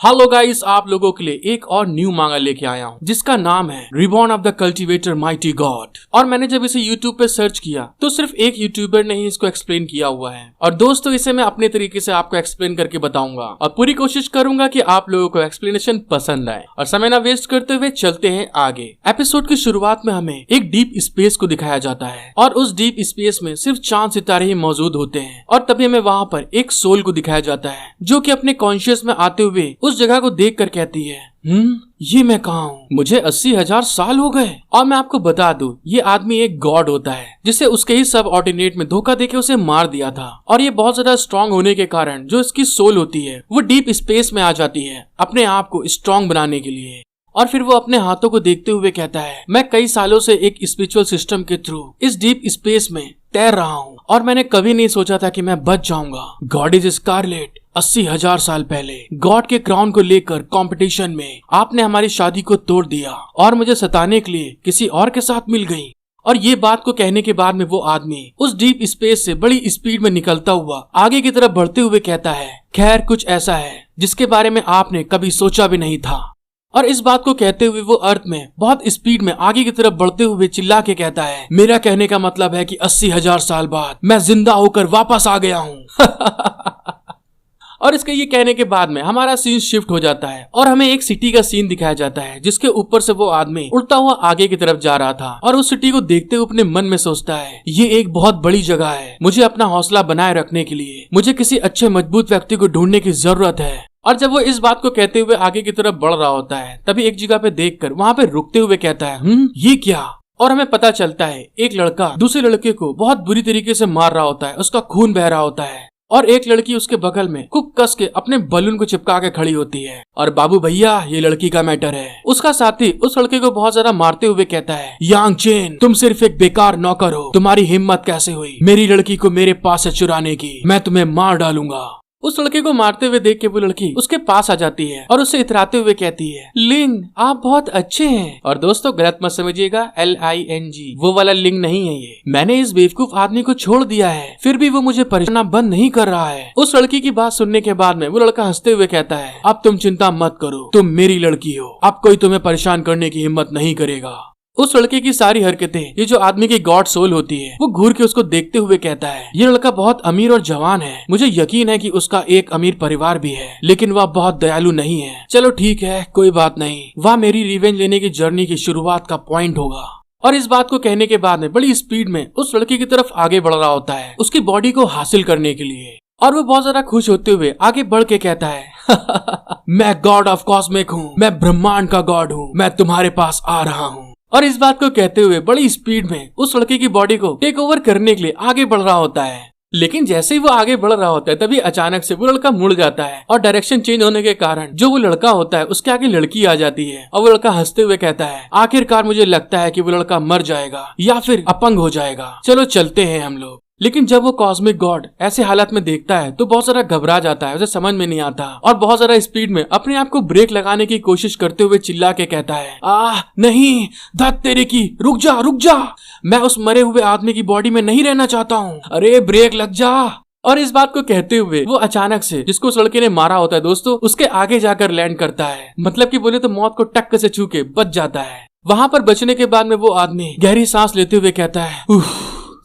Hello guys, आप लोगों के लिए एक और न्यू मांगा लेके आया हूँ जिसका नाम है reborn of the cultivator mighty God. और मैंने जब इसे यूट्यूब पे सर्च किया तो सिर्फ एक यूट्यूबर ने ही इसको एक्सप्लेन किया हुआ है। और दोस्तों, इसे मैं अपने तरीके से आपको एक्सप्लेन करके बताऊंगा और पूरी कोशिश करूंगा कि आप लोगों को एक्सप्लेनेशन पसंद आए। और समय ना वेस्ट करते हुए चलते हैं आगे। एपिसोड की शुरुआत में हमें एक डीप स्पेस को दिखाया जाता है और उस डीप स्पेस में सिर्फ चांद सितारे ही मौजूद होते हैं। और तभी हमें वहाँ पर एक सोल को दिखाया जाता है जो कि अपने कॉन्शियस में आते हुए उस जगह को देख कर कहती है, ये मैं कहाँ हूँ? मुझे 80,000 साल हो गए। और मैं आपको बता दूं, ये आदमी एक गॉड होता है जिसे उसके ही सब ऑर्डिनेट में धोखा देके उसे मार दिया था। और ये बहुत ज्यादा स्ट्रांग होने के कारण जो इसकी सोल होती है वो डीप स्पेस में आ जाती है अपने आप को स्ट्रांग बनाने के लिए। और फिर वो अपने हाथों को देखते हुए कहता है, मैं कई सालों से एक स्पिरिचुअल सिस्टम के थ्रू इस डीप स्पेस में तैर रहा हूँ और मैंने कभी नहीं सोचा था कि मैं बच जाऊंगा। God is Scarlett. 80,000 साल पहले गॉड के क्राउन को लेकर कंपटीशन में आपने हमारी शादी को तोड़ दिया और मुझे सताने के लिए किसी और के साथ मिल गई। और ये बात को कहने के बाद में वो आदमी उस डीप स्पेस से बड़ी स्पीड में निकलता हुआ आगे की तरफ बढ़ते हुए कहता है, खैर कुछ ऐसा है जिसके बारे में आपने कभी सोचा भी नहीं था। और इस बात को कहते हुए वो अर्थ में बहुत स्पीड में आगे की तरफ बढ़ते हुए चिल्ला के कहता है, मेरा कहने का मतलब है कि 80,000 साल बाद मैं जिंदा होकर वापस आ गया हूँ। और इसके ये कहने के बाद में हमारा सीन शिफ्ट हो जाता है और हमें एक सिटी का सीन दिखाया जाता है जिसके ऊपर से वो आदमी उड़ता हुआ आगे की तरफ जा रहा था। और उस सिटी को देखते हुए अपने मन में सोचता है, ये एक बहुत बड़ी जगह है, मुझे अपना हौसला बनाए रखने के लिए मुझे किसी अच्छे मजबूत व्यक्ति को ढूंढने की जरूरत है। और जब वो इस बात को कहते हुए आगे की तरफ बढ़ रहा होता है तभी एक जगह पे देखकर वहाँ पे रुकते हुए कहता है, ये क्या? और हमें पता चलता है एक लड़का दूसरे लड़के को बहुत बुरी तरीके से मार रहा होता है, उसका खून बह रहा होता है। और एक लड़की उसके बगल में खूब कस के अपने बलून को चिपका के खड़ी होती है। और बाबू भैया, ये लड़की का मैटर है। उसका साथी उस लड़के को बहुत ज्यादा मारते हुए कहता है, यांग चेन, तुम सिर्फ एक बेकार नौकर हो, तुम्हारी हिम्मत कैसे हुई मेरी लड़की को मेरे पास से चुराने की? मैं तुम्हें मार डालूंगा। उस लड़के को मारते हुए देख के वो लड़की उसके पास आ जाती है और उससे इतराते हुए कहती है, लिंग आप बहुत अच्छे हैं। और दोस्तों, गलत मत समझिएगा, LING वो वाला लिंग नहीं है ये। मैंने इस बेवकूफ आदमी को छोड़ दिया है, फिर भी वो मुझे परेशान बंद नहीं कर रहा है। उस लड़की की बात सुनने के बाद में वो लड़का हंसते हुए कहता है, अब तुम चिंता मत करो, तुम मेरी लड़की हो, अब कोई तुम्हें परेशान करने की हिम्मत नहीं करेगा। उस लड़के की सारी हरकतें, ये जो आदमी की गॉड सोल होती है, वो घूर के उसको देखते हुए कहता है, ये लड़का बहुत अमीर और जवान है, मुझे यकीन है कि उसका एक अमीर परिवार भी है, लेकिन वह बहुत दयालु नहीं है। चलो ठीक है, कोई बात नहीं, वह मेरी रिवेंज लेने की जर्नी की शुरुआत का पॉइंट होगा। और इस बात को कहने के बाद में बड़ी स्पीड में उस लड़के की तरफ आगे बढ़ रहा होता है उसकी बॉडी को हासिल करने के लिए। और वो बहुत ज्यादा खुश होते हुए आगे बढ़ के कहता है, मैं गॉड ऑफ कॉस्मिक हूँ, मैं ब्रह्मांड का गॉड हूँ, मैं तुम्हारे पास आ रहा हूँ। और इस बात को कहते हुए बड़ी स्पीड में उस लड़के की बॉडी को टेक ओवर करने के लिए आगे बढ़ रहा होता है। लेकिन जैसे ही वो आगे बढ़ रहा होता है तभी अचानक से वो लड़का मुड़ जाता है और डायरेक्शन चेंज होने के कारण जो वो लड़का होता है उसके आगे लड़की आ जाती है। और वो लड़का हंसते हुए कहता है, आखिरकार मुझे लगता है कि वो लड़का मर जाएगा या फिर अपंग हो जाएगा, चलो चलते हैं हम लोग। लेकिन जब वो कॉस्मिक गॉड ऐसे हालत में देखता है तो बहुत सारा घबरा जाता है, उसे समझ में नहीं आता और बहुत सारा स्पीड में अपने आप को ब्रेक लगाने की कोशिश करते हुए चिल्ला के कहता है, नहीं, धत तेरे की, रुक जा रुक जा, मैं उस मरे हुए आदमी की बॉडी में नहीं रहना चाहता हूँ, अरे ब्रेक लग जा। और इस बात को कहते हुए वो अचानक से जिसको उस लड़के ने मारा होता है दोस्तों, उसके आगे जाकर लैंड करता है, मतलब कि बोले तो मौत को टक्कर से छू के बच जाता है। वहाँ पर बचने के बाद में वो आदमी गहरी सांस लेते हुए कहता है,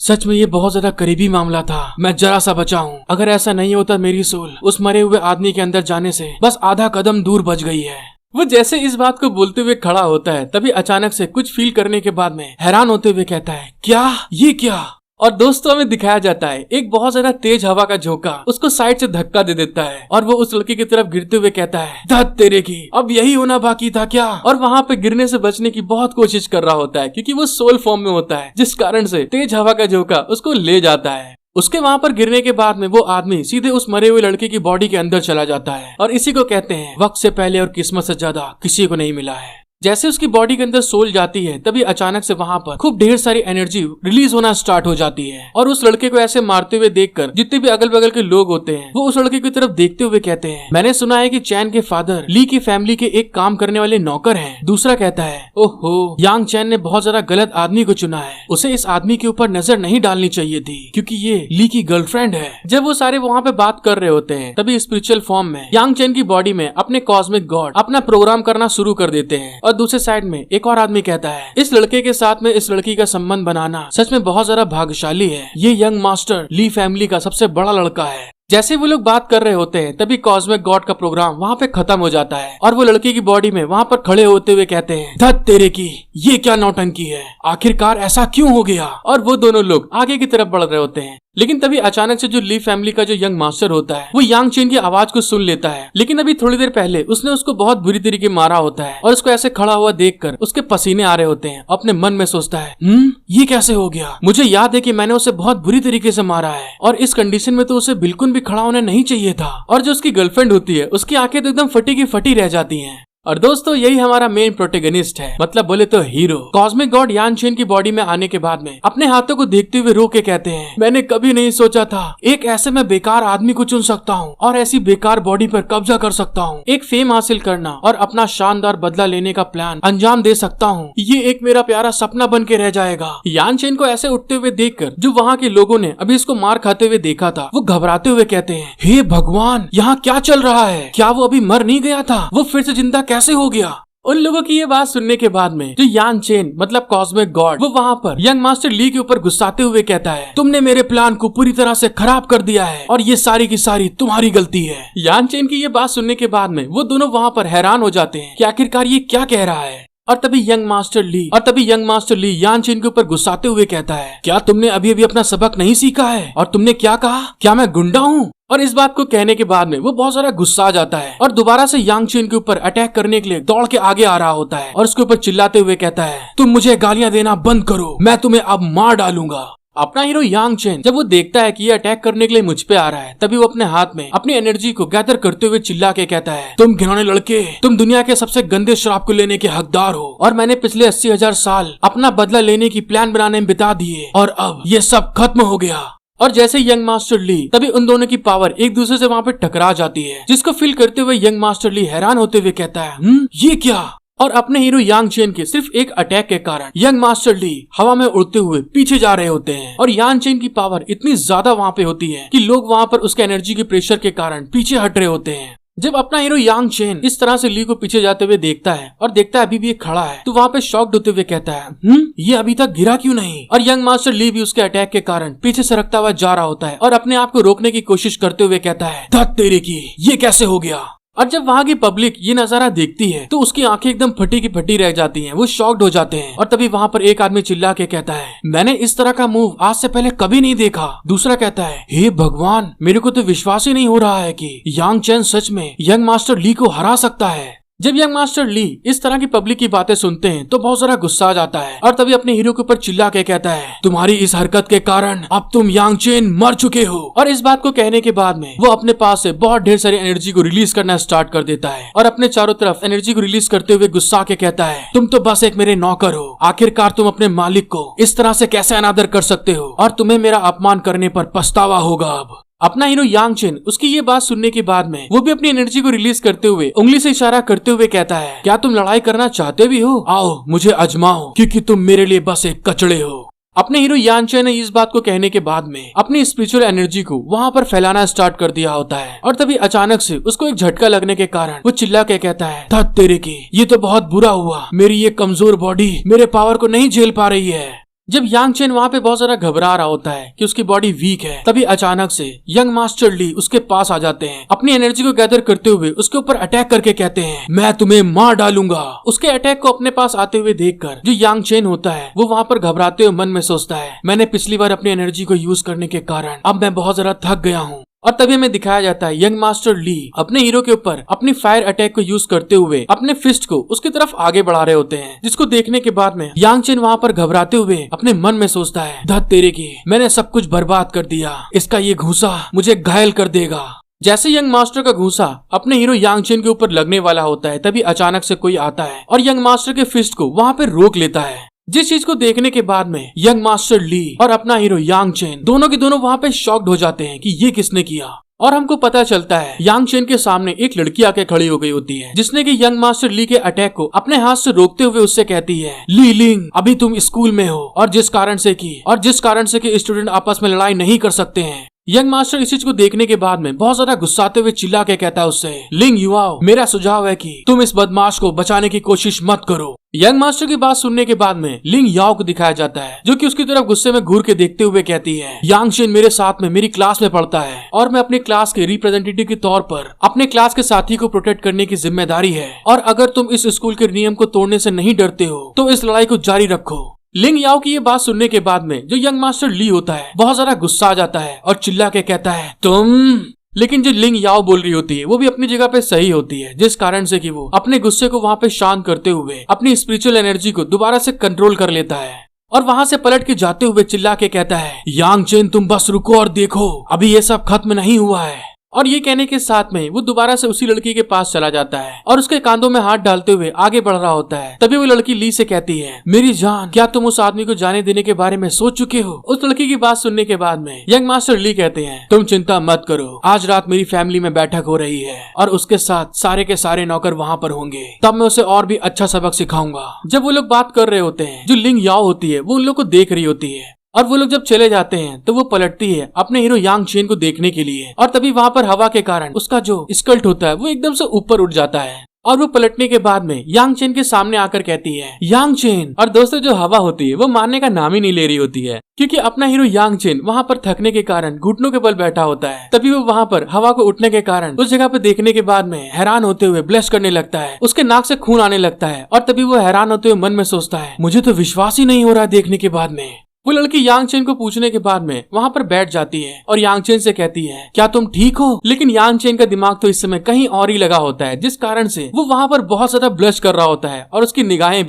सच में ये बहुत ज्यादा करीबी मामला था, मैं जरा सा बचा हूँ, अगर ऐसा नहीं होता मेरी सोल उस मरे हुए आदमी के अंदर जाने से बस आधा कदम दूर बच गई है। वो जैसे इस बात को बोलते हुए खड़ा होता है तभी अचानक से कुछ फील करने के बाद में हैरान होते हुए कहता है, क्या ये क्या? और दोस्तों, हमें दिखाया जाता है एक बहुत ज्यादा तेज हवा का झोंका उसको साइड से धक्का दे देता है और वो उस लड़के की तरफ गिरते हुए कहता है, धत तेरे की, अब यही होना बाकी था क्या? और वहाँ पे गिरने से बचने की बहुत कोशिश कर रहा होता है क्योंकि वो सोल फॉर्म में होता है, जिस कारण से तेज हवा का झोंका उसको ले जाता है। उसके वहाँ पर गिरने के बाद में वो आदमी सीधे उस मरे हुए लड़के की बॉडी के अंदर चला जाता है। और इसी को कहते हैं, वक्त से पहले और किस्मत से ज्यादा किसी को नहीं मिला है। जैसे उसकी बॉडी के अंदर सोल जाती है तभी अचानक से वहाँ पर खूब ढेर सारी एनर्जी रिलीज होना स्टार्ट हो जाती है और उस लड़के को ऐसे मारते हुए देखकर जितने भी अगल बगल के लोग होते हैं वो उस लड़के की तरफ देखते हुए कहते हैं, मैंने सुना है कि चैन के फादर ली की फैमिली के एक काम करने वाले नौकर हैं। दूसरा कहता है, ओहो, यांग चैन ने बहुत ज्यादा गलत आदमी को चुना है, उसे इस आदमी के ऊपर नजर नहीं डालनी चाहिए थी क्योंकि ये ली की गर्लफ्रेंड है। जब वो सारे वहाँ पे बात कर रहे होते हैं तभी स्पिरिचुअल फॉर्म में यांग चैन की बॉडी में अपने कॉस्मिक गॉड अपना प्रोग्राम करना शुरू कर देते हैं और दूसरे साइड में एक और आदमी कहता है, इस लड़के के साथ में इस लड़की का संबंध बनाना सच में बहुत ज्यादा भाग्यशाली है। ये यंग मास्टर ली फैमिली का सबसे बड़ा लड़का है। जैसे वो लोग बात कर रहे होते हैं तभी कॉस्मिक गॉड का प्रोग्राम वहाँ पे खत्म हो जाता है और वो लड़की की बॉडी में वहाँ पर खड़े होते हुए कहते हैं, धत तेरे की, ये क्या नौटंकी है, आखिरकार ऐसा क्यों हो गया। और वो दोनों लोग आगे की तरफ बढ़ रहे होते हैं लेकिन तभी अचानक से जो ली फैमिली का जो यंग मास्टर होता है वो यांग चेन की आवाज को सुन लेता है। लेकिन अभी थोड़ी देर पहले उसने उसको बहुत बुरी तरीके मारा होता है और उसको ऐसे खड़ा हुआ देखकर उसके पसीने आ रहे होते हैं। अपने मन में सोचता है, ये कैसे हो गया, मुझे याद है कि मैंने उसे बहुत बुरी तरीके से मारा है और इस कंडीशन में तो उसे बिल्कुल भी खड़ा होना नहीं चाहिए था। और जो उसकी गर्लफ्रेंड होती है उसकी आंखें तो एकदम फटी की फटी रह जाती हैं। और दोस्तों यही हमारा मेन प्रोटेगनिस्ट है, मतलब बोले तो हीरो। कॉस्मिक गॉड यांग चेन की बॉडी में आने के बाद में अपने हाथों को देखते हुए रो के कहते हैं, मैंने कभी नहीं सोचा था एक ऐसे मैं बेकार आदमी को चुन सकता हूँ और ऐसी बेकार बॉडी पर कब्जा कर सकता हूँ। एक फेम हासिल करना और अपना शानदार बदला लेने का प्लान अंजाम दे सकता हूँ। ये एक मेरा प्यारा सपना बन के रह जाएगा। यांग चेन को ऐसे उठते हुए देखकर जो वहाँ के लोगों ने अभी इसको मार खाते हुए देखा था वो घबराते हुए कहते हैं, हे भगवान, यहाँ क्या चल रहा है, क्या वो अभी मर नहीं गया था, वो फिर से जिंदा कैसे हो गया। उन लोगों की ये बात सुनने के बाद में जो यांग चेन मतलब कॉस्मिक गॉड वो वहाँ पर यंग मास्टर ली के ऊपर गुस्साते हुए कहता है, तुमने मेरे प्लान को पूरी तरह से खराब कर दिया है और ये सारी की सारी तुम्हारी गलती है। यांग चेन की ये बात सुनने के बाद में वो दोनों वहाँ पर हैरान हो जाते हैं कि आखिरकार ये क्या कह रहा है। और तभी यंग मास्टर ली यांग चेन के ऊपर गुस्साते हुए कहता है, क्या तुमने अभी अभी अपना सबक नहीं सीखा है और तुमने क्या कहा, क्या मैं गुंडा हूँ। और इस बात को कहने के बाद में वो बहुत सारा गुस्सा आ जाता है और दोबारा से यांग चेन के ऊपर अटैक करने के लिए दौड़ के आगे आ रहा होता है और उसके ऊपर चिल्लाते हुए कहता है, तुम मुझे गालियां देना बंद करो, मैं तुम्हें अब मार डालूंगा। अपना हीरो यांग चेन जब वो देखता है कि ये अटैक करने के लिए मुझ पे आ रहा है तभी वो अपने हाथ में अपनी एनर्जी को गैदर करते हुए चिल्ला के कहता है, तुम घिनौने लड़के, तुम दुनिया के सबसे गंदे श्राप को लेने के हकदार हो और मैंने पिछले 80,000 साल अपना बदला लेने की प्लान बनाने में बिता दिए और अब ये सब खत्म हो गया। और जैसे यंग मास्टर ली तभी उन दोनों की पावर एक दूसरे से वहाँ पे टकरा जाती है, जिसको फील करते हुए यंग मास्टर ली हैरान होते हुए कहता है, ये क्या। और अपने हीरो यांग चेन के सिर्फ एक अटैक के कारण यंग मास्टर ली हवा में उड़ते हुए पीछे जा रहे होते हैं और यांग चेन की पावर इतनी ज्यादा वहाँ पे होती है कि लोग वहाँ पर उसके एनर्जी के प्रेशर के कारण पीछे हट रहे होते हैं। जब अपना हीरो यांग चेन इस तरह से ली को पीछे जाते हुए देखता है और देखता है अभी भी ये खड़ा है तो वहाँ पे शॉक्ड होते हुए कहता है, ये अभी तक गिरा क्यों नहीं। और यंग मास्टर ली भी उसके अटैक के कारण पीछे सरकता हुआ जा रहा होता है और अपने आप को रोकने की कोशिश करते हुए कहता है, धत तेरे की, ये कैसे हो गया। और जब वहाँ की पब्लिक ये नजारा देखती है तो उसकी आंखें एकदम फटी की फटी रह जाती हैं, वो शॉक्ड हो जाते हैं। और तभी वहाँ पर एक आदमी चिल्ला के कहता है, मैंने इस तरह का मूव आज से पहले कभी नहीं देखा। दूसरा कहता है, हे भगवान, मेरे को तो विश्वास ही नहीं हो रहा है कि यांग चेन सच में यंग मास्टर ली को हरा सकता है। जब यंग मास्टर ली इस तरह की पब्लिक की बातें सुनते हैं तो बहुत सारा गुस्सा आ जाता है और तभी अपने हीरो के ऊपर चिल्ला के कहता है, तुम्हारी इस हरकत के कारण अब तुम यांग चेन मर चुके हो। और इस बात को कहने के बाद में वो अपने पास से बहुत ढेर सारी एनर्जी को रिलीज करना स्टार्ट कर देता है और अपने चारों तरफ एनर्जी को रिलीज करते हुए गुस्सा के कहता है, तुम तो बस एक मेरे नौकर हो, आखिरकार तुम अपने मालिक को इस तरह से कैसे अनादर कर सकते हो और तुम्हें मेरा अपमान करने पर पछतावा होगा। अब अपना हीरो यांग चेन उसकी ये बात सुनने के बाद में वो भी अपनी एनर्जी को रिलीज करते हुए उंगली से इशारा करते हुए कहता है, क्या तुम लड़ाई करना चाहते भी हो, आओ मुझे आजमाओ, क्योंकि तुम मेरे लिए बस एक कचड़े हो। अपने हीरो यांग चेन ने इस बात को कहने के बाद में अपनी स्पिरिचुअल एनर्जी को वहाँ पर फैलाना स्टार्ट कर दिया होता है और तभी अचानक से उसको एक झटका लगने के कारण वो चिल्ला के कहता है, धत तेरे की, ये तो बहुत बुरा हुआ, मेरी ये कमजोर बॉडी मेरे पावर को नहीं झेल पा रही है। जब यांग चेन वहाँ पे बहुत सारा घबरा रहा होता है कि उसकी बॉडी वीक है तभी अचानक से यंग मास्टर ली उसके पास आ जाते हैं, अपनी एनर्जी को गैदर करते हुए उसके ऊपर अटैक करके कहते हैं, मैं तुम्हें मार डालूंगा। उसके अटैक को अपने पास आते हुए देखकर जो यांग चेन होता है वो वहाँ पर घबराते हुए मन में सोचता है, मैंने पिछली बार अपनी एनर्जी को यूज करने के कारण अब मैं बहुत ज्यादा थक गया हूँ। और तभी हमें दिखाया जाता है यंग मास्टर ली अपने हीरो के ऊपर अपनी फायर अटैक को यूज करते हुए अपने फिस्ट को उसकी तरफ आगे बढ़ा रहे होते हैं, जिसको देखने के बाद में यांग चेन वहाँ पर घबराते हुए अपने मन में सोचता है, धत तेरे की, मैंने सब कुछ बर्बाद कर दिया, इसका ये घूंसा मुझे घायल कर देगा। जैसे यंग मास्टर का घूंसा अपने हीरो यांग चेन के ऊपर लगने वाला होता है, तभी अचानक से कोई आता है और यंग मास्टर के फिस्ट को वहाँ पे रोक लेता है। जिस चीज को देखने के बाद में यंग मास्टर ली और अपना हीरो यांग चेन दोनों के दोनों वहाँ पे शॉक्ड हो जाते हैं कि ये किसने किया। और हमको पता चलता है यांग चेन के सामने एक लड़की आके खड़ी हो गई होती है, जिसने कि यंग मास्टर ली के अटैक को अपने हाथ से रोकते हुए उससे कहती है, ली लिंग अभी तुम स्कूल में हो और जिस कारण से कि स्टूडेंट आपस में लड़ाई नहीं कर सकते हैं। यंग मास्टर इस चीज को देखने के बाद में बहुत ज्यादा गुस्साते हुए चिल्ला के कहता है उससे, लिंग युवाओ, मेरा सुझाव है कि तुम इस बदमाश को बचाने की कोशिश मत करो। यंग मास्टर की बात सुनने के बाद में लिंग याओ को दिखाया जाता है, जो कि उसकी तरफ गुस्से में घूर के देखते हुए कहती है, यांग चेन मेरे साथ में मेरी क्लास में पढ़ता है और मैं अपनी क्लास के रिप्रेजेंटेटिव के तौर पर अपने क्लास के साथी को प्रोटेक्ट करने की जिम्मेदारी है, और अगर तुम इस स्कूल के नियम को तोड़ने से नहीं डरते हो तो इस लड़ाई को जारी रखो। लिंग याओ की ये बात सुनने के बाद में जो यंग मास्टर ली होता है बहुत ज्यादा गुस्सा आ जाता है और चिल्ला के कहता है, तुम। लेकिन जो लिंग याओ बोल रही होती है वो भी अपनी जगह पे सही होती है, जिस कारण से कि वो अपने गुस्से को वहाँ पे शांत करते हुए अपनी स्पिरिचुअल एनर्जी को दोबारा से कंट्रोल कर लेता है और वहाँ से पलट के जाते हुए चिल्ला के कहता है, यांग चेन तुम बस रुको और देखो, अभी ये सब खत्म नहीं हुआ है। और ये कहने के साथ में वो दोबारा से उसी लड़की के पास चला जाता है और उसके कांधों में हाथ डालते हुए आगे बढ़ रहा होता है। तभी वो लड़की ली से कहती है, मेरी जान, क्या तुम उस आदमी को जाने देने के बारे में सोच चुके हो? उस लड़की की बात सुनने के बाद में यंग मास्टर ली कहते हैं, तुम चिंता मत करो, आज रात मेरी फैमिली में बैठक हो रही है और उसके साथ सारे के सारे नौकर वहाँ पर होंगे, तब मैं उसे और भी अच्छा सबक सिखाऊंगा। जब वो लोग बात कर रहे होते हैं, जो लिंग याओ होती है वो उन लोग को देख रही होती है और वो लोग जब चले जाते हैं तो वो पलटती है अपने हीरो यांग चेन को देखने के लिए, और तभी वहाँ पर हवा के कारण उसका जो स्कल्ट होता है वो एकदम से ऊपर उठ जाता है और वो पलटने के बाद में यांग चेन के सामने आकर कहती है, यांग चेन। और दोस्तों जो हवा होती है वो मारने का नाम ही नहीं ले रही होती है, क्योंकि अपना हीरो यांग चेन वहाँ पर थकने के कारण घुटनों के बल बैठा होता है। तभी वो वहाँ पर हवा को उठने के कारण उस जगह पे देखने के बाद में हैरान होते हुए ब्लश करने लगता है, उसके नाक से खून आने लगता है और तभी वो हैरान होते हुए मन में सोचता है, मुझे तो विश्वास ही नहीं हो रहा देखने के बाद में। वो लड़की यांग चेन को पूछने के बाद में वहाँ पर बैठ जाती है और यांग चेन से कहती है, क्या तुम ठीक हो? लेकिन यांग चेन का दिमाग तो इस समय कहीं और ही लगा होता है, जिस कारण से वो वहाँ पर बहुत ज्यादा ब्लश कर रहा होता है और उसकी निगाहें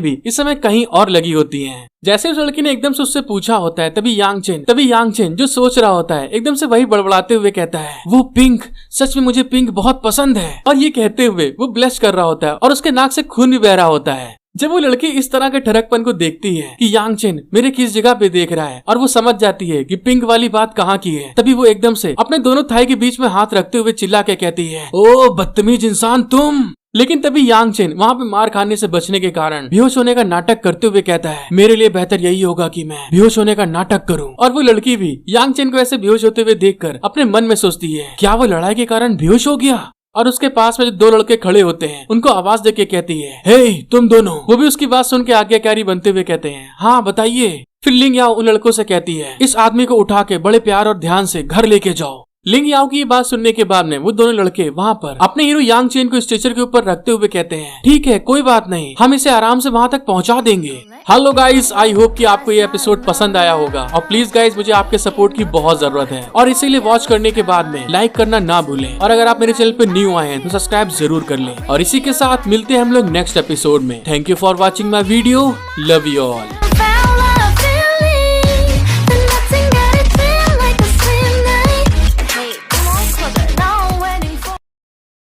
भी इस समय कहीं और लगी होती हैं। जैसे उस लड़की ने एकदम से उससे पूछा होता है, तभी यांग चेन जो सोच रहा होता है एकदम से वही बड़बड़ाते हुए कहता है, वो पिंक, सच में मुझे पिंक बहुत पसंद है। और ये कहते हुए वो ब्लश कर रहा होता है और उसके नाक से खून भी बह रहा होता है। जब वो लड़की इस तरह के ठरकपन को देखती है कि यांग चेन मेरे किस जगह पे देख रहा है और वो समझ जाती है कि पिंक वाली बात कहाँ की है, तभी वो एकदम से अपने दोनों थाई के बीच में हाथ रखते हुए चिल्ला के कहती है, ओ बदतमीज इंसान तुम। लेकिन तभी यांग चेन वहाँ पे मार खाने से बचने के कारण बेहोश होने का नाटक करते हुए कहता है, मेरे लिए बेहतर यही होगा कि मैं बेहोश होने का नाटक करूं। और वो लड़की भी यांग चेन को ऐसे बेहोश होते हुए देखकर अपने मन में सोचती है, क्या वो लड़ाई के कारण बेहोश हो गया? और उसके पास में जो दो लड़के खड़े होते हैं उनको आवाज देके कहती है, हे तुम दोनों। वो भी उसकी बात सुन के आज्ञाकारी बनते हुए कहते हैं, हाँ बताइए। फिर लिंग याओ उन लड़कों से कहती है, इस आदमी को उठा के बड़े प्यार और ध्यान से घर लेके जाओ। लिंग याओ की ये बात सुनने के बाद में वो दोनों लड़के वहाँ पर अपने हीरो यांग चेन को स्ट्रेचर के ऊपर रखते हुए कहते हैं, ठीक है कोई बात नहीं, हम इसे आराम से वहाँ तक पहुँचा देंगे। हेलो गाइस, आई होप कि आपको ये एपिसोड पसंद आया होगा और प्लीज गाइस मुझे आपके सपोर्ट की बहुत जरूरत है और इसीलिए वॉच करने के बाद में लाइक करना ना भूलें और अगर आप मेरे चैनल पे न्यू आए हैं तो सब्सक्राइब जरूर कर लें। और इसी के साथ मिलते हैं हम लोग नेक्स्ट एपिसोड में। Thank you for watching my video, love you all.